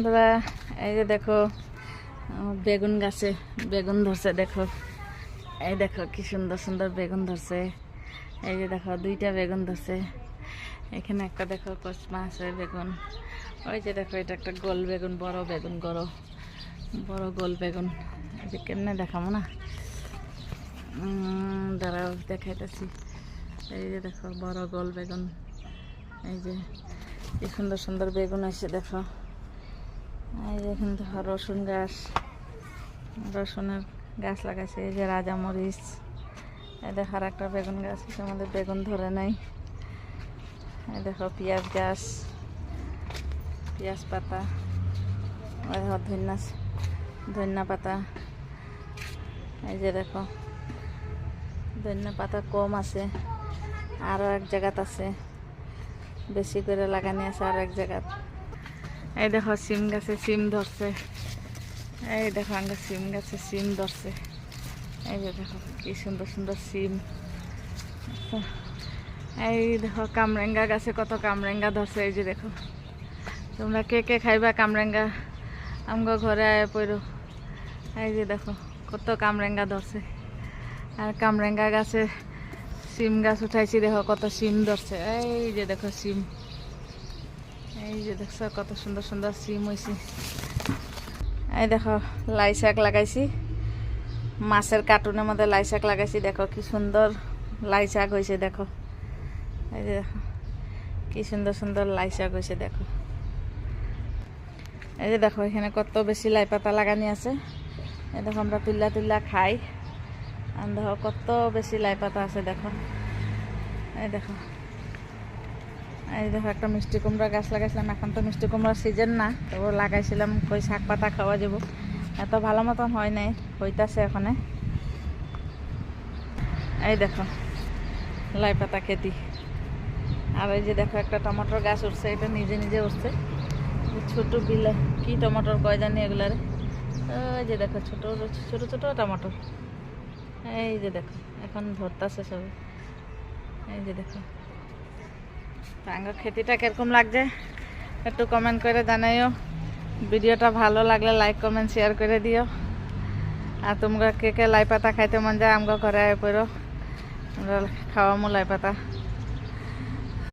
বন্ধুরা এই যে দেখো বেগুন গাছে বেগুন ধরছে, দেখো এই দেখো কি সুন্দর সুন্দর বেগুন ধরছে। এই যে দেখো দুইটা বেগুন ধরছে, এখানে একটা দেখো কসমা আছে বেগুন। ওই যে দেখো এটা একটা গোল বেগুন, বড় বেগুন, বড় গোল বেগুন। এই যে কেমনে দেখাবো না, দাঁড়াও দেখাইতেছি। এই যে দেখো বড় গোল বেগুন, এই যে কি সুন্দর সুন্দর বেগুন আছে দেখো। এই যে এখানে দেখো রসুন গাছ, রসুনের গাছ লাগাইছে। এই যে রাজা মরিচ। এই দেখো আর একটা বেগুন গাছ, আমাদের বেগুন ধরে নাই। এই দেখো পেঁয়াজ গাছ, পেঁয়াজ পাতা। ওই দেখো ধনিয়া পাতা। এই যে দেখো ধনিয়া পাতা কম আছে, আরও এক জায়গাত আছে, বেশি করে লাগানি আছে আর এক জায়গাত। এই দেখো সিম গাছে সিম ধরছে। এই দেখো আমরা সিম গাছে সিম ধরছে। এই যে দেখো কি সুন্দর সুন্দর সিম। এই দেখো কামরেঙ্গা গাছে কত কামরেঙ্গা ধরছে। এই যে দেখো তোমরা কে কে খাইবা কামরেঙ্গা, আমগো ঘরে আয় পড়ো। এই যে দেখো কত কামরেঙ্গা ধরছে। আর কামরেঙ্গা গাছে সিম গাছ উঠাইছি, দেখো কত সিম ধরছে। এই যে দেখো সিম, এই যে দেখছো কত সুন্দর সুন্দর সিম হয়েছে। এই দেখো লাই শাক লাগাইছি, মাছের কার্টুনের মধ্যে লাই শাক লাগাইছি। দেখো কি সুন্দর লাই শাক হয়েছে দেখো। এই যে দেখো কি সুন্দর সুন্দর লাই শাক হয়েছে দেখো। এই যে দেখো এখানে কত বেশি লাই পাতা লাগানি আছে। এই দেখো আমরা তুল্লা খাই, আর দেখো কত বেশি লাই পাতা আছে দেখো। এই দেখো একটা মিষ্টি কুমড়া গাছ লাগাইছিলাম। এখন তো মিষ্টি কুমড়ার সিজন না, তবু লাগাইছিলাম কই শাক পাতা খাওয়া যাব। এত ভালো মতন হয় নাই, হইতাছে এখানে। এই দেখো লাই পাতা খেতি। আর এই যে দেখো একটা টমেটোর গাছ উঠছে, এটা নিজে নিজে উঠছে। ছোট বিলা কি টমেটোর কয় জানি এগুলারে। ওই যে দেখো ছোট ছোট ছোট টমেটো। এই যে দেখো এখন ধরতেছে সবে। এই যে দেখো টাঙ্গা খেতিটা কিরকম লাগছে একটু কমেন্ট করে জানাইও। ভিডিওটা ভালো লাগলে লাইক কমেন্ট শেয়ার করে দিও। আর তোমরা কে কে লাই পাতা খাইতে মন যায় আমগো ঘরে আয় পড়ো, আমরা খাওয়ামো লাই পাতা।